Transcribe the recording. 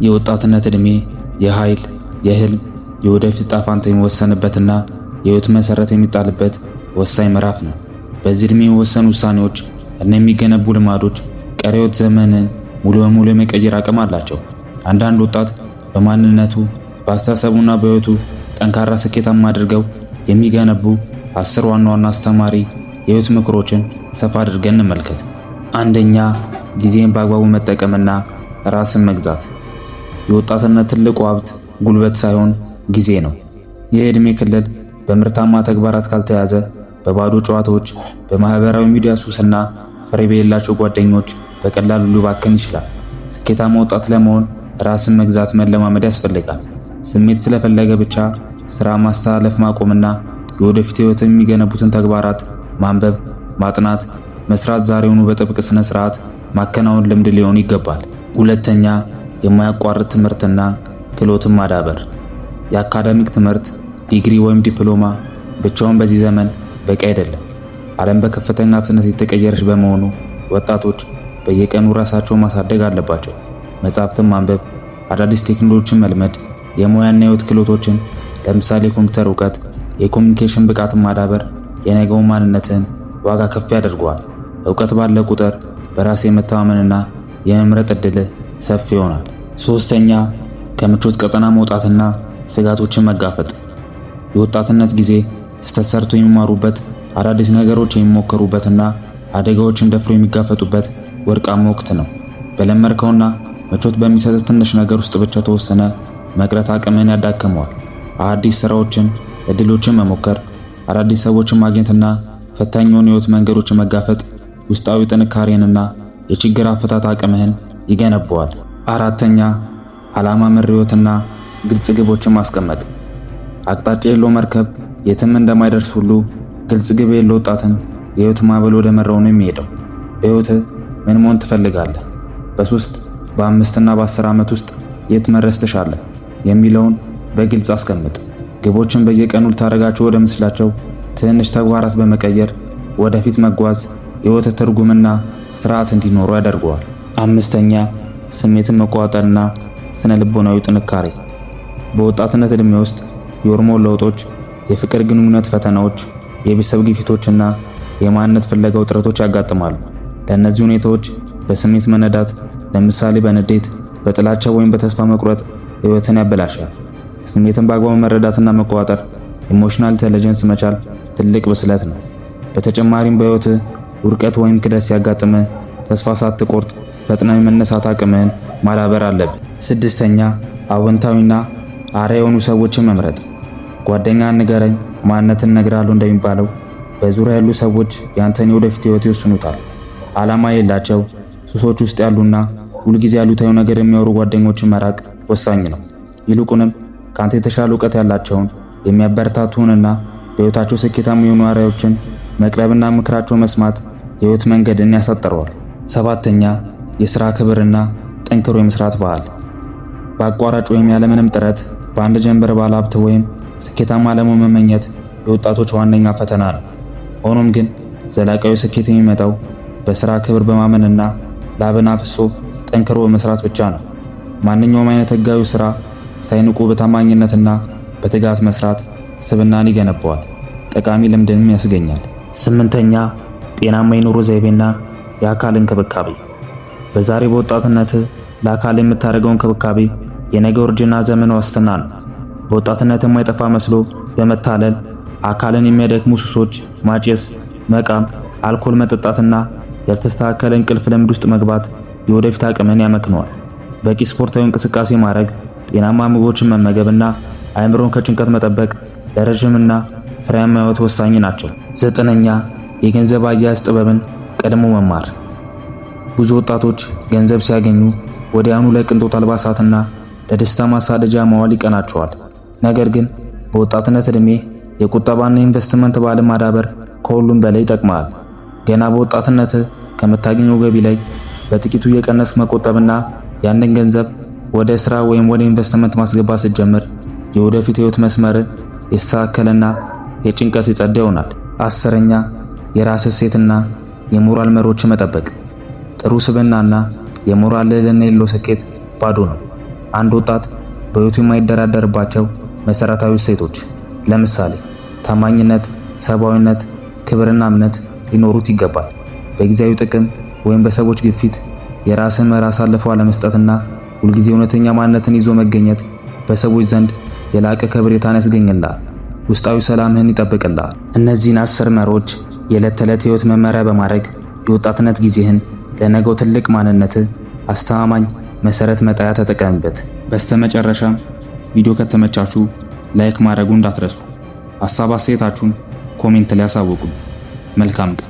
የወጣትነት ዕድሜ የኃይል፣ የህልም፣ የወደፊት ዕጣ ፈንታ የሚወሰንበትና የህይወት መሰረት የሚጣልበት ወሳኝ ምዕራፍ ነው። በዚህ ዕድሜ የሚወሰኑ ውሳኔዎች እና የሚገነቡ ልማዶች ቀሪ ሕይወት ዘመንን ሙሉ በሙሉ የመቀየር አቅም አላቸው። አንዳንድ ወጣት በማንነቱ በአስተሳሰቡና በህይወቱ ጠንካራ ስኬታማ አድርገው የሚገነቡ 10 ዋና ዋና አስተማሪ የህይወት ምክሮችን ሰፋ አድርገን እንመልከት። አንደኛ፣ ጊዜን በአግባቡ መጠቀምና ራስን መግዛት። የወጣትነት ትልቁ ሀብት ጉልበት ሳይሆን ጊዜ ነው። ይህ ዕድሜ ክልል በምርታማ ተግባራት ካልተያዘ በባዶ ጨዋታዎች፣ በማህበራዊ ሚዲያ ሱስና ፍሬ በሌላቸው ጓደኞች በቀላሉ ሊባክን ይችላል። ስኬታማ ወጣት ለመሆን ራስን መግዛት መለማመድ ያስፈልጋል። ስሜት ስለፈለገ ብቻ ስራ ማስተላለፍ ማቆምና የወደፊት ህይወት የሚገነቡትን ተግባራት ማንበብ፣ ማጥናት፣ መስራት ዛሬውኑ በጥብቅ ስነ ስርዓት ማከናወን ልምድ ሊሆን ይገባል። ሁለተኛ፣ የማያቋርጥ ትምህርትና ክህሎትን ማዳበር። የአካዳሚክ ትምህርት ዲግሪ ወይም ዲፕሎማ ብቻውን በዚህ ዘመን በቂ አይደለም። ዓለም በከፍተኛ ፍጥነት የተቀየረች በመሆኑ ወጣቶች በየቀኑ ራሳቸውን ማሳደግ አለባቸው። መጻሕፍትን ማንበብ፣ አዳዲስ ቴክኖሎጂዎችን መልመድ፣ የሙያና የህይወት ክህሎቶችን ለምሳሌ የኮምፒውተር እውቀት፣ የኮሚኒኬሽን ብቃትን ማዳበር የነገውን ማንነትን ዋጋ ከፍ ያደርገዋል። እውቀት ባለ ቁጥር በራስ የመተማመንና የመምረጥ ዕድልህ ሰፊ ይሆናል። ሶስተኛ፣ ከምቾት ቀጠና መውጣትና ስጋቶችን መጋፈጥ። የወጣትነት ጊዜ ስህተት ሰርቶ የሚማሩበት፣ አዳዲስ ነገሮች የሚሞከሩበትና አደጋዎችን ደፍሮ የሚጋፈጡበት ወርቃማ ወቅት ነው። በለመድከውና ምቾት በሚሰጥ ትንሽ ነገር ውስጥ ብቻ ተወሰነ መቅረት አቅምን ያዳክመዋል። አዲስ ስራዎችን፣ እድሎችን መሞከር፣ አዳዲስ ሰዎችን ማግኘትና ፈታኝ የሆኑ የህይወት መንገዶችን መጋፈጥ ውስጣዊ ጥንካሬንና የችግር አፈታት አቅምህን ይገነባዋል። አራተኛ፣ ዓላማ መር ህይወትና ግልጽ ግቦችን ማስቀመጥ። አቅጣጫ የሌለው መርከብ የትም እንደማይደርስ ሁሉ ግልጽ ግብ የሌለው ወጣትን የህይወት ማዕበል ወደ መራው ነው የሚሄደው። በህይወትህ ምን መሆን ትፈልጋለህ? በ3 በ5 እና በ10 ዓመት ውስጥ የት መድረስ ትሻለህ የሚለውን በግልጽ አስቀምጥ። ግቦችን በየቀኑ ልታደርጋቸው ወደ ምስላቸው ትንሽ ተግባራት በመቀየር ወደፊት መጓዝ የህይወት ትርጉምና ስርዓት እንዲኖሩ ያደርገዋል። አምስተኛ፣ ስሜትን መቆጣጠርና ስነ ልቦናዊ ጥንካሬ። በወጣትነት ዕድሜ ውስጥ የሆርሞን ለውጦች፣ የፍቅር ግንኙነት ፈተናዎች፣ የቤተሰብ ግፊቶችና የማንነት ፍለጋ ውጥረቶች ያጋጥማሉ። ለእነዚህ ሁኔታዎች በስሜት መነዳት፣ ለምሳሌ በንዴት፣ በጥላቻ ወይም በተስፋ መቁረጥ ህይወትን ያበላሻል። ስሜትን በአግባቡ መረዳትና መቆጣጠር ኢሞሽናል ኢንተለጀንስ መቻል ትልቅ ብስለት ነው። በተጨማሪም በህይወት ውድቀት ወይም ክደት ሲያጋጥም ተስፋ ሳትቆርጥ ፈጥነህ የመነሳት አቅምህን ማዳበር አለብህ። ስድስተኛ፣ አዎንታዊና አርአያ የሆኑ ሰዎችን መምረጥ። ጓደኛ ንገረኝ ማንነትን እነግርሃለሁ እንደሚባለው በዙሪያ ያሉ ሰዎች ያንተን የወደፊት ህይወት ይወስኑታል። ዓላማ የሌላቸው ሱሶች ውስጥ ያሉና ሁልጊዜ ያሉታዊ ነገር የሚያወሩ ጓደኞችን መራቅ ወሳኝ ነው። ይልቁንም ካንተ የተሻለ እውቀት ያላቸውን የሚያበረታቱህንና በህይወታቸው ስኬታማ የሆኑ አርአያዎችን መቅረብና ምክራቸው መስማት የህይወት መንገድን ያሳጥረዋል። ሰባተኛ፣ የሥራ ክብርና ጠንክሮ የመስራት ባህል። በአቋራጭ ወይም ያለምንም ጥረት በአንድ ጀንበር ባለሀብት ወይም ስኬታማ ለመሆን መመኘት የወጣቶች ዋነኛ ፈተና ነው። ሆኖም ግን ዘላቂያዊ ስኬት የሚመጣው በሥራ ክብር በማመንና ላብን አፍሶ ጠንክሮ በመስራት ብቻ ነው። ማንኛውም አይነት ህጋዊ ሥራ ሳይንቁ በታማኝነትና በትጋት መስራት ስብናን ይገነባዋል፣ ጠቃሚ ልምድንም ያስገኛል። ስምንተኛ፣ ጤናማ የኑሮ ዘይቤና የአካል እንክብካቤ። በዛሬ በወጣትነት ለአካል የምታደርገው እንክብካቤ የነገው እርጅና ዘመን ዋስትና ነው። በወጣትነት የማይጠፋ መስሎ በመታለል አካልን የሚያደክሙ ሱሶች፣ ማጨስ፣ መቃም፣ አልኮል መጠጣትና ያልተስተካከለ እንቅልፍ ልምድ ውስጥ መግባት የወደፊት አቅምን ያመክነዋል። በቂ ስፖርታዊ እንቅስቃሴ ማድረግ፣ ጤናማ ምግቦችን መመገብና አእምሮን ከጭንቀት መጠበቅ ለረጅምና ፍሬያማ ህይወት ወሳኝ ናቸው። ዘጠነኛ፣ የገንዘብ አያያዝ ጥበብን ቀድሞ መማር። ብዙ ወጣቶች ገንዘብ ሲያገኙ ወዲያውኑ ለቅንጦት አልባሳትና ለደስታ ማሳደጃ ማዋል ይቀናቸዋል። ነገር ግን በወጣትነት ዕድሜ የቁጠባና ኢንቨስትመንት ባህልን ማዳበር ከሁሉም በላይ ይጠቅማል። ገና በወጣትነት ከምታገኘው ገቢ ላይ በጥቂቱ እየቀነስክ መቆጠብና ያንን ገንዘብ ወደ ስራ ወይም ወደ ኢንቨስትመንት ማስገባት ስትጀምር የወደፊት ህይወት መስመር የተስተካከለና የጭንቀት የጸዳ ይሆናል። አስረኛ፣ የራስ እሴትና የሞራል መርሆችን መጠበቅ። ጥሩ ስብዕናና የሞራል ልዕልና የሌለው ስኬት ባዶ ነው። አንድ ወጣት በሕይወቱ የማይደራደርባቸው መሰረታዊ እሴቶች ለምሳሌ ታማኝነት፣ ሰብአዊነት፣ ክብርና እምነት ሊኖሩት ይገባል። በጊዜያዊ ጥቅም ወይም በሰዎች ግፊት የራስን መራ አሳልፎ አለመስጠትና ሁልጊዜ እውነተኛ ማንነትን ይዞ መገኘት በሰዎች ዘንድ የላቀ ከበሬታን ያስገኝልሃል፣ ውስጣዊ ሰላምህን ይጠብቅልሃል። እነዚህን 10 መርሆች የዕለት ተዕለት ሕይወት መመሪያ በማድረግ የወጣትነት ጊዜህን ለነገው ትልቅ ማንነትህ አስተማማኝ መሰረት መጣያ ተጠቀምበት። በስተመጨረሻም ቪዲዮ ከተመቻችሁ ላይክ ማድረጉን እንዳትረሱ። ሐሳብ አስተያየታችሁን ኮሜንት ላይ አሳውቁኝ። መልካም ቀን።